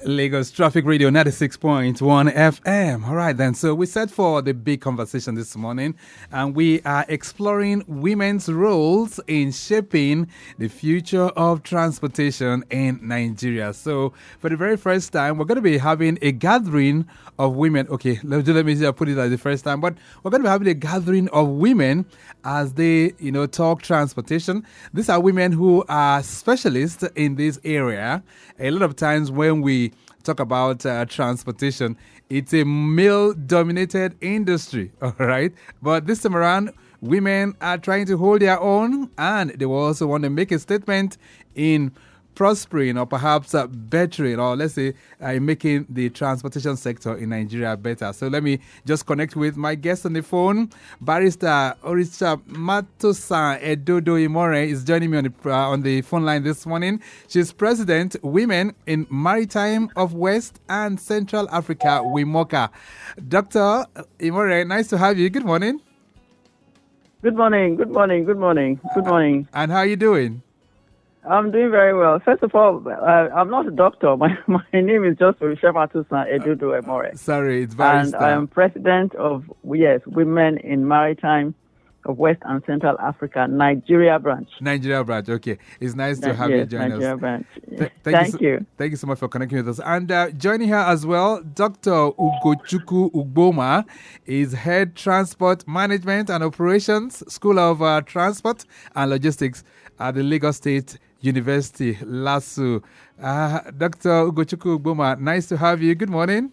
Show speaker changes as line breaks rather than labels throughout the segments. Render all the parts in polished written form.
Lagos Traffic Radio 96.1 FM. All right, then. So we set for the big conversation this morning, and we are exploring women's roles in shaping the future of transportation in Nigeria. So for the very first time, we're going to be having a gathering of women. Okay, let me put it as the first time, but we're going to be having a gathering of women as they, talk transportation. These are women who are specialists in this area. A lot of times when we talk about transportation, it's a male-dominated industry, all right? But this time around, women are trying to hold their own, and they will also want to make a statement in prospering or perhaps bettering, or let's say making the transportation sector in Nigeria better. So let me just connect with my guest on the phone. Barrister Oritsematosan Edodo Emore is joining me on the phone line this morning. She's President, Women in Maritime of West and Central Africa, WIMOWCA. Dr. Emore, nice to have you. Good morning.
Good morning.
And how are you doing?
I'm doing very well. First of all, I'm not a doctor. My name is just Oritsematosan Edodo Emore.
Sorry, it's Barrister.
And I am president of, Women in Maritime of West and Central Africa, Nigeria branch.
Okay. It's nice to have you join
Nigeria
us.
branch.
Thank you. Thank you so much for connecting with us. And joining her as well, Dr. Ogochukwu Ugboma is Head Transport Management and Operations, School of Transport and Logistics at the Lagos State University, LASU. Dr. Ogochukwu Ugboma, nice to have you. Good morning.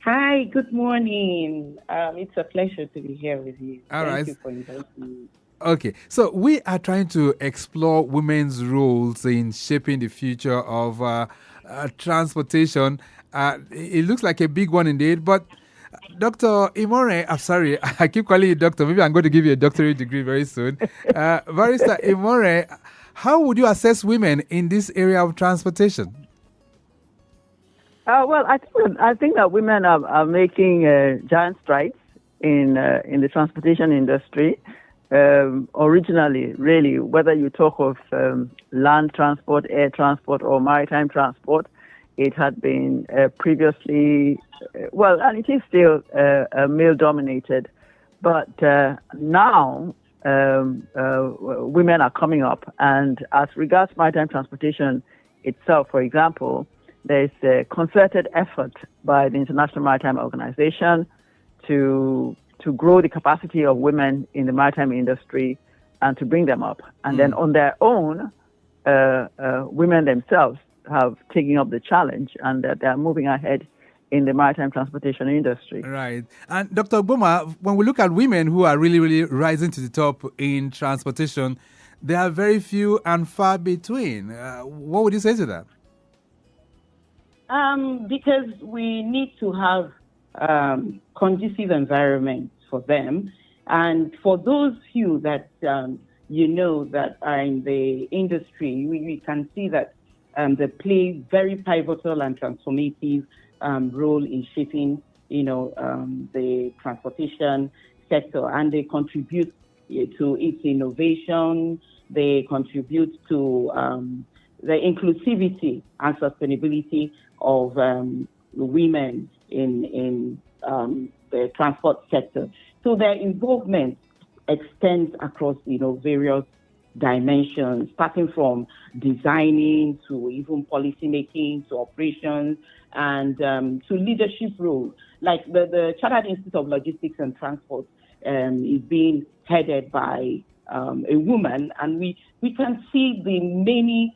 Hi, good morning. It's a pleasure to be here with you.
Thank
you for inviting me.
Okay, so we are trying to explore women's roles in shaping the future of transportation. It looks like a big one indeed, but Dr. Emore, I'm sorry, I keep calling you doctor. Maybe I'm going to give you a doctorate degree very soon. Barrister Emore, how would you assess women in this area of transportation?
Well, I think that women are making giant strides in the transportation industry. Originally, really, whether you talk of land transport, air transport, or maritime transport, it had been previously, and it is still male-dominated. But now, women are coming up. And as regards maritime transportation itself, for example, there's a concerted effort by the International Maritime Organization to grow the capacity of women in the maritime industry and to bring them up. And then on their own, women themselves have taken up the challenge, and they're moving ahead in the maritime transportation industry.
Right. And Dr. Ugboma, when we look at women who are really, really rising to the top in transportation, there are very few and far between. What would you say to that?
Because we need to have conducive environments for them. And for those few that, that are in the industry, we can see that they play very pivotal and transformative role in shaping, the transportation sector, and they contribute to its innovation. They contribute to the inclusivity and sustainability of women in the transport sector. So their involvement extends across, various dimensions, starting from designing to even policy making to operations and to leadership roles. Like the Chartered Institute of Logistics and Transport is being headed by a woman, and we can see the many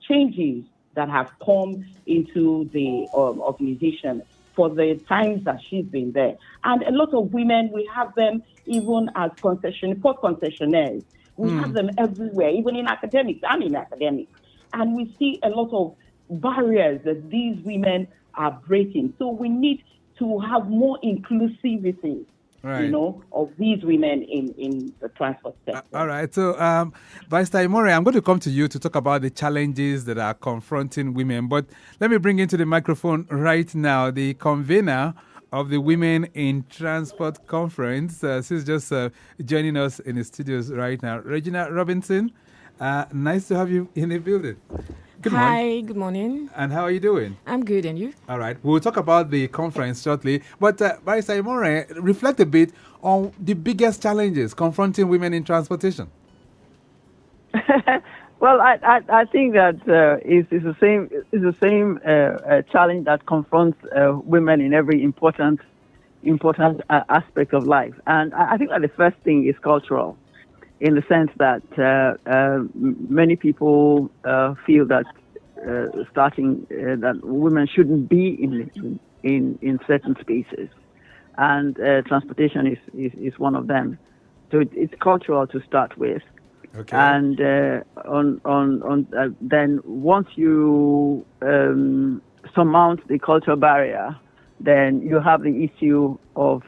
changes that have come into the organization for the times that she's been there. And a lot of women, we have them even as post-concessionaires. We have them everywhere, even in academics. I'm in academics. And we see a lot of barriers that these women are breaking. So we need to have more inclusivity, of these women in the transport sector.
All right. So, Barrister Emore, I'm going to come to you to talk about the challenges that are confronting women. But let me bring into the microphone right now the convener of the Women in Transport Conference. She's just joining us in the studios right now. Regina Robinson, Nice to have you in the building. Good
Hi,
morning.
good morning.
And how are you doing?
I'm good, and you?
All right. We'll talk about the conference shortly. But Barrister Emore, reflect a bit on the biggest challenges confronting women in transportation.
Well, I think that it's the same challenge that confronts women in every important aspect of life. And I think that the first thing is cultural, in the sense that many people feel that that women shouldn't be in certain spaces, and transportation is one of them. So it's cultural to start with.
Okay.
And then once you surmount the cultural barrier, then you have the issue of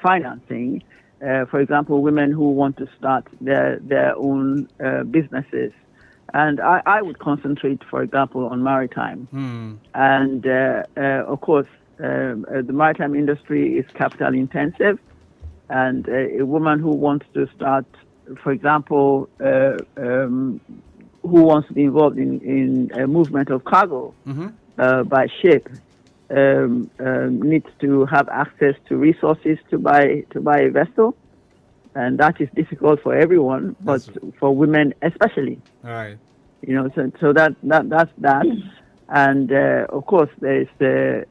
financing. For example, women who want to start their own businesses. And I would concentrate, for example, on Maritime. And of course, the maritime industry is capital intensive. And a woman who wants to start, for example, who wants to be involved in a movement of cargo by ship, needs to have access to resources to buy a vessel, and that is difficult for everyone, but for women especially.
All right.
So that's that, and of course there's a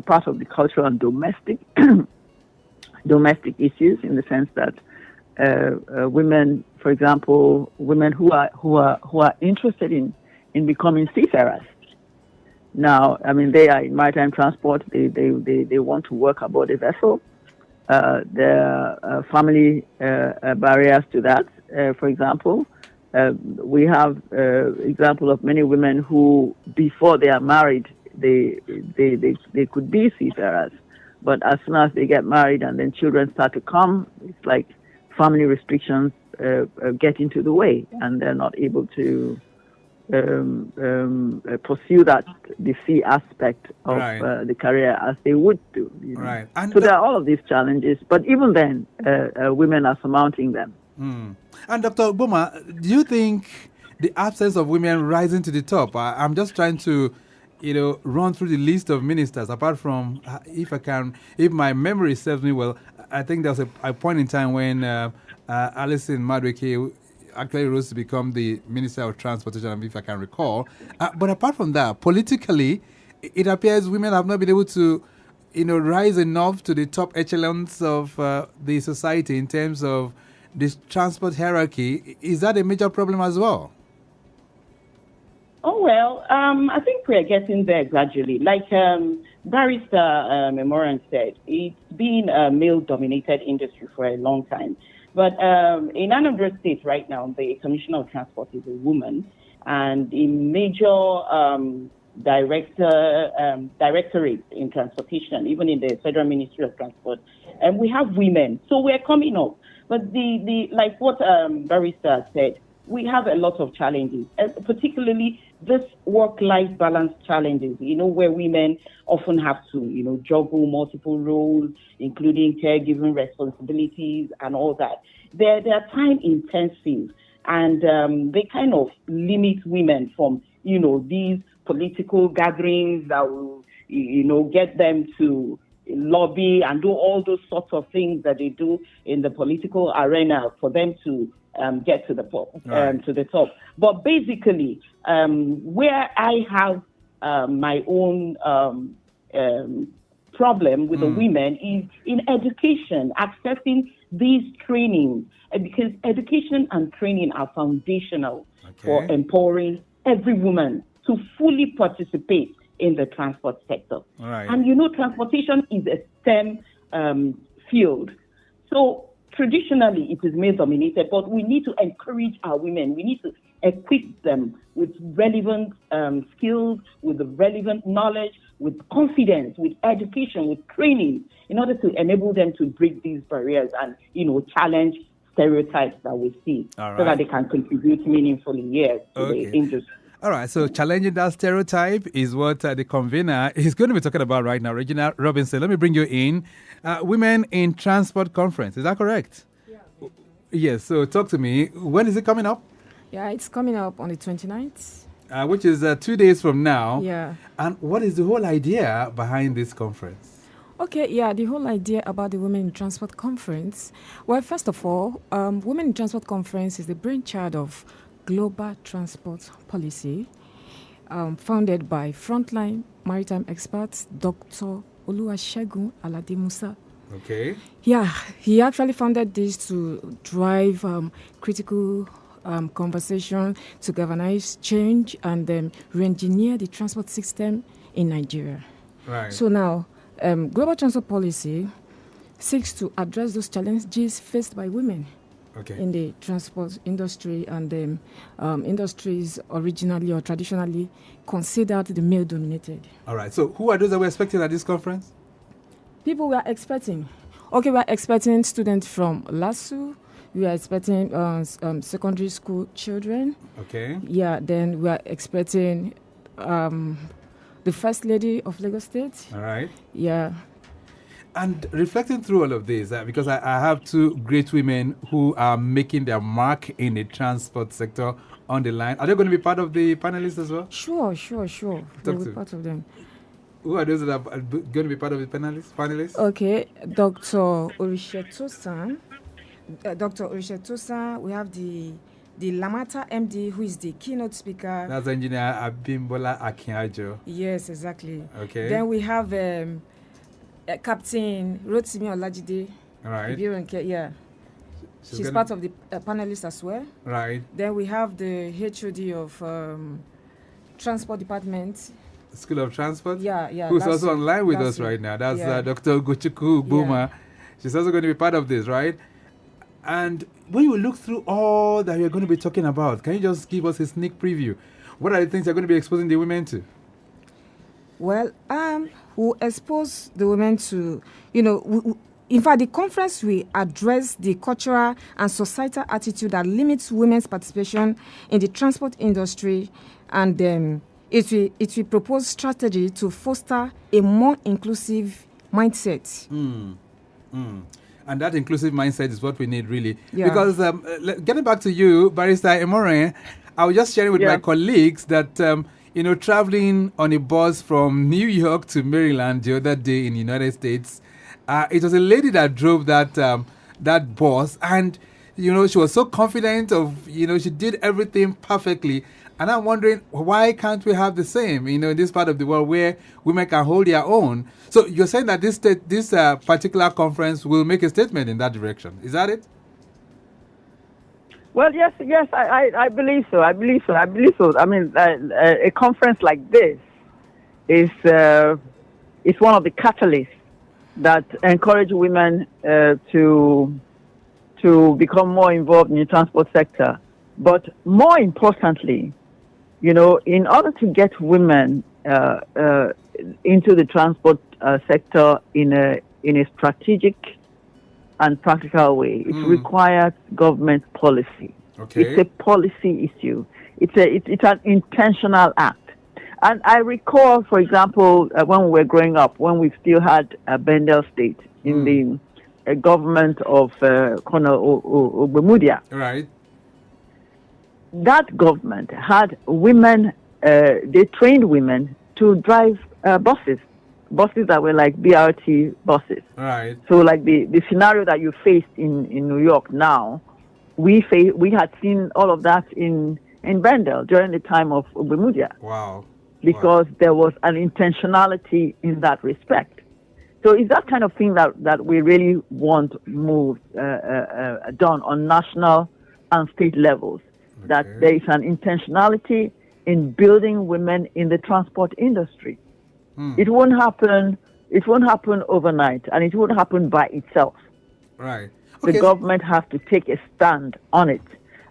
part of the cultural and domestic issues, in the sense that women, for example, women who are interested in becoming seafarers. Now, I mean, they are in maritime transport. They want to work aboard a vessel. There are family barriers to that. For example, we have example of many women who, before they are married, they could be seafarers, but as soon as they get married and then children start to come, it's like family restrictions get into the way, and they're not able to pursue the sea aspect of the career as they would do.
Right. And
so there are all of these challenges, but even then, women are surmounting them.
And Dr. Ugboma, do you think the absence of women rising to the top? I'm just trying to, run through the list of ministers. Apart from, if my memory serves me well, I think there was a point in time when Alison Madueke actually rose to become the Minister of Transportation, if I can recall. But apart from that, politically, it appears women have not been able to, rise enough to the top echelons of the society in terms of this transport hierarchy. Is that a major problem as well?
Oh, well, I think we're getting there gradually. Like Barrister Emore said, it's been a male-dominated industry for a long time. But in Anambra State right now, the Commissioner of Transport is a woman, and in major directorates in transportation, even in the Federal Ministry of Transport, and we have women. So we're coming up. But the like what Barrister said, we have a lot of challenges, particularly this work-life balance challenges, where women often have to, juggle multiple roles, including caregiving responsibilities and all that. They're time intensive, and they kind of limit women from, these political gatherings that will, get them to lobby and do all those sorts of things that they do in the political arena for them to get to the top. But basically, where I have my own problem with the women is in education, accessing these trainings, because education and training are foundational for empowering every woman to fully participate in the transport sector.
Right.
And transportation is a STEM field. So traditionally, it is male-dominated, but we need to encourage our women. We need to equip them with relevant skills, with the relevant knowledge, with confidence, with education, with training, in order to enable them to break these barriers and, challenge stereotypes that we see, so that they can contribute meaningfully to the industry.
All right, so challenging that stereotype is what the convener is going to be talking about right now. Regina Robinson, let me bring you in. Women in Transport Conference, is that correct? Yeah. Yes, so talk to me. When is it coming up?
Yeah, it's coming up on the 29th.
Which is 2 days from now.
Yeah.
And what is the whole idea behind this conference?
Okay, yeah, the whole idea about the Women in Transport Conference. Well, first of all, Women in Transport Conference is the brainchild of Global Transport Policy, founded by frontline maritime experts, Dr. Oluwasegun Alade Musa.
Okay.
Yeah, he actually founded this to drive critical conversation to galvanize change and re-engineer the transport system in Nigeria.
Right.
So now, global transport policy seeks to address those challenges faced by women in the transport industry and industries originally or traditionally considered the male-dominated.
All right. So who are those that we're expecting at this conference?
People we are expecting. Okay, we are expecting students from LASU. We are expecting secondary school children.
Okay.
Yeah, then we are expecting the First Lady of Lagos State.
All right.
Yeah.
And reflecting through all of this, because I have two great women who are making their mark in the transport sector on the line. Are they going to be part of the panelists as well?
Sure. We'll be part of them.
Who are those that are going to be part of the panelists?
Okay, Dr. Oritsematosan. Dr. Oritsematosan, we have the Lamata MD, who is the keynote speaker.
That's Engineer Abimbola Akinyajo.
Yes, exactly.
Okay.
Then we have Captain Rotimi Olajide.
All right.
Yeah. She's part of the panelists as well.
Right.
Then we have the HOD of Transport Department.
School of Transport?
Yeah.
Who's also online with us right now. That's Dr. Ogochukwu Ugboma.
Yeah.
She's also going to be part of this, right? And when you look through all that you're going to be talking about, can you just give us a sneak preview? What are the things you're going to be exposing the women to?
Well, we'll expose the women to, in fact, the conference will address the cultural and societal attitude that limits women's participation in the transport industry, and it will propose strategy to foster a more inclusive mindset.
And that inclusive mindset is what we need, really.
Yeah.
Because getting back to you, Barrister Emore, I was just sharing with my colleagues that, traveling on a bus from New York to Maryland the other day in the United States, it was a lady that drove that bus, and, she was so confident she did everything perfectly. And I'm wondering, why can't we have the same, in this part of the world where women can hold their own? So you're saying that this particular conference will make a statement in that direction. Is that it?
Well, yes, I believe so. I believe so. I mean, a conference like this is one of the catalysts that encourage women to become more involved in the transport sector. But more importantly, in order to get women into the transport sector in a strategic and practical way, it requires government policy.
Okay.
It's a policy issue. It's an intentional act. And I recall, for example, when we were growing up, when we still had Bendel State in the government of Colonel Ogbomdia.
Right.
That government had women, they trained women to drive buses that were like BRT buses.
Right.
So like the scenario that you faced in New York now, we had seen all of that in Bendel during the time of Ogbomdia.
Wow.
Because there was an intentionality in that respect. So it's that kind of thing that we really want moved, done on national and state levels. Okay. That there is an intentionality in building women in the transport industry. It won't happen overnight, and it won't happen by itself.
Right.
Okay. The government has to take a stand on it,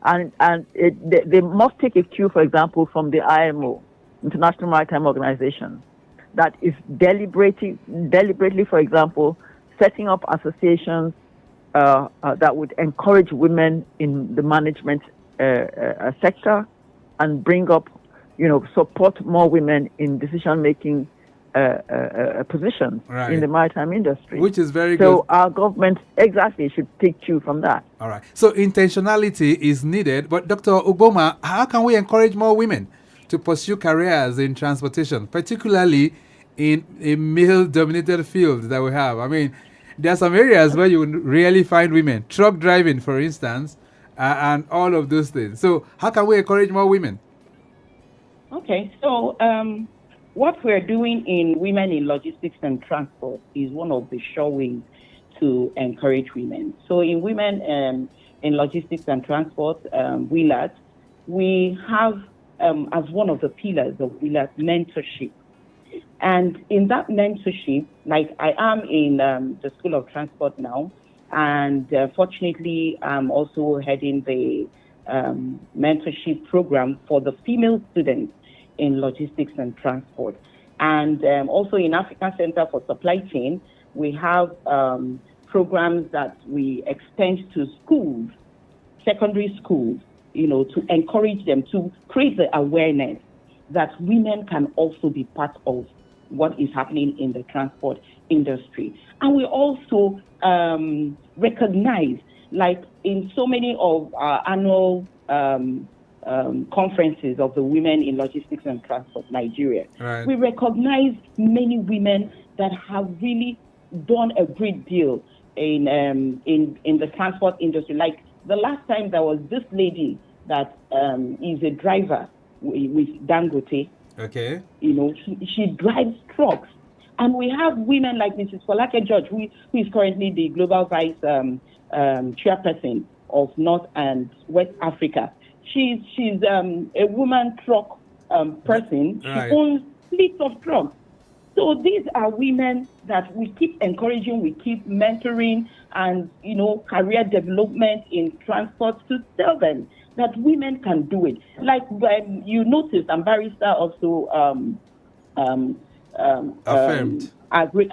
and they must take a cue, for example, from the IMO, International Maritime Organization, that is deliberately, for example, setting up associations that would encourage women in the management sector and bring up, support more women in decision-making positions
Right.
in the maritime industry.
Which is very
so
good.
our government exactly should take cue from that.
All right. So intentionality is needed. But Dr. Ugboma, how can we encourage more women to pursue careers in transportation, particularly in a male-dominated field that we have? I mean, there are some areas where you rarely find women. Truck driving, for instance, and all of those things. So how can we encourage more women?
Okay, so what we're doing in Women in Logistics and Transport is one of the sure ways to encourage women. So in Women in Logistics and Transport, WILAT, we have as one of the pillars of WILAT mentorship. And in that mentorship, like I am in the School of Transport now, and fortunately, I'm also heading the mentorship program for the female students in logistics and transport. And also in African Center for Supply Chain, we have programs that we extend to schools, secondary schools, to encourage them to create the awareness that women can also be part of what is happening in the transport industry. And we also recognize, like in so many of our annual conferences of the Women in Logistics and Transport Nigeria,
Right.
we recognize many women that have really done a great deal in the transport industry. Like the last time there was this lady that is a driver with Dangote.
Okay.
She drives trucks. And we have women like Mrs. Folake George, who is currently the Global Vice Chairperson of North and West Africa. She's a woman truck person.
Right.
She owns fleets of trucks. So these are women that we keep encouraging, we keep mentoring, and career development in transport to tell them that women can do it. Like you noticed, and Barrister also
Affirmed.
agreed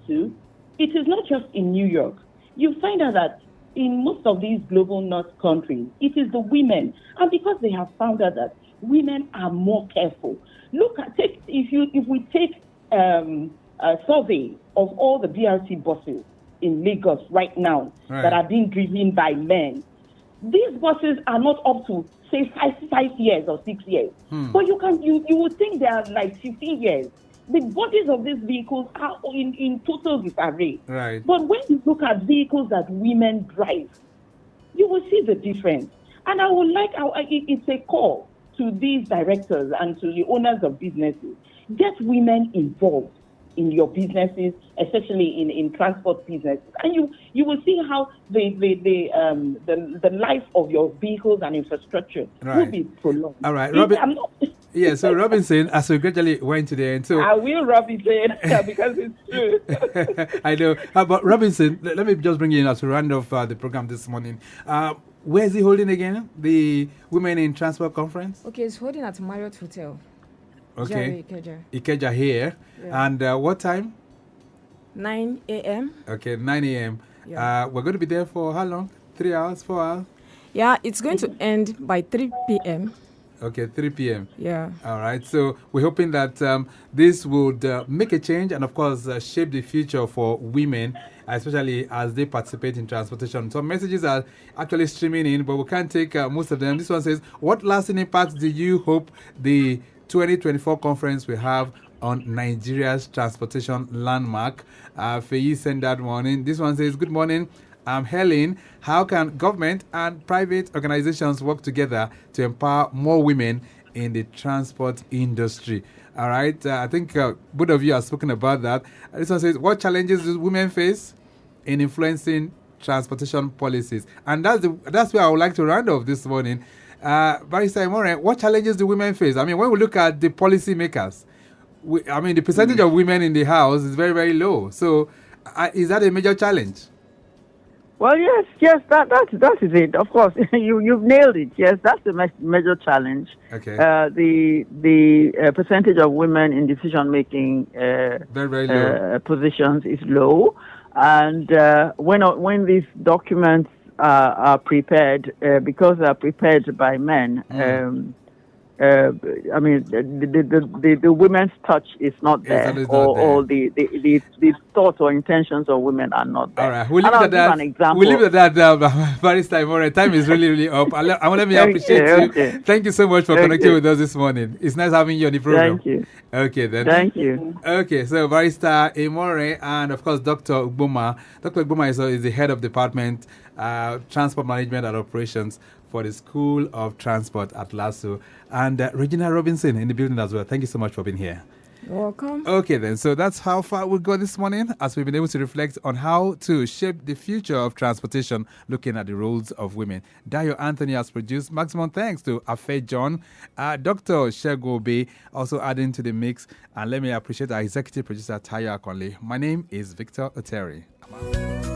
to. It is not just in New York. You find out that in most of these global north countries, it is the women, and because they have found out that women are more careful. If we take a survey of all the BRT buses in Lagos right now that are being driven by men, these buses are not up to say 5 years or 6 years, but you would think they are like 15 years. The bodies of these vehicles are in total disarray.
Right.
But when you look at vehicles that women drive, you will see the difference. And I would it's a call to these directors and to the owners of businesses. Get women involved in your businesses, especially in transport businesses, and you will see how the life of your vehicles and infrastructure will be prolonged.
All right, so Robinson, as we gradually went to the end, so
I will Robinson because it's true.
I know. But Robinson, let me just bring you in as we round off the program this morning. Where is he holding again? The Women in Transport Conference?
Okay, it's holding at Marriott Hotel.
Okay.
Ikeja.
Ikeja here. Yeah. And what time?
9 a.m.
Okay, 9 a.m. Yeah. We're going to be there for how long? 3 hours, 4 hours?
Yeah, it's going to end by 3 p.m.
Okay, 3 p.m.
Yeah.
All right. So we're hoping that this would make a change and, of course, shape the future for women, especially as they participate in transportation. Some messages are actually streaming in, but we can't take most of them. This one says, what lasting impacts do you hope the 2024 conference will have on Nigeria's transportation landmark? Feyi sent that morning. This one says, good morning. I'm Helen. How can government and private organizations work together to empower more women in the transport industry? All right. I think both of you have spoken about that. This one says, what challenges do women face in influencing transportation policies? And that's where I would like to round off this morning. Barrister Emore, what challenges do women face? I mean, when we look at the policy makers, the percentage of women in the House is very, very low. So is that a major challenge?
Well, yes, that is it. Of course, you've nailed it. Yes, that's the major challenge.
Okay.
The percentage of women in decision making
very, very low
positions is low, and when these documents are prepared, because they are prepared by men, I mean, the women's touch is not there,
always not there.
or the thoughts or intentions of women are not there.
All right, we'll leave
And
it at
I'll
that.
give an example.
We'll leave it at that, Barrister Emore. Time is really, really up. I want to appreciate you.
Okay.
Thank you so much for
Thank
connecting
you.
with us this morning. It's nice having you on the program.
Thank you.
Okay, then.
Thank you.
Okay, so Barrister Emore and, of course, Dr. Ugboma. Dr. Ugboma is the head of Department Transport Management and Operations for the School of Transport at LASU. And Regina Robinson in the building as well. Thank you so much for being here.
You're welcome.
Okay, then. So that's how far we go this morning, as we've been able to reflect on how to shape the future of transportation, looking at the roles of women. Dayo Anthony has produced. Maximum thanks to Afe John, Dr. Shegobe, also adding to the mix. And let me appreciate our executive producer, Taya Akonle. My name is Victor Oteri.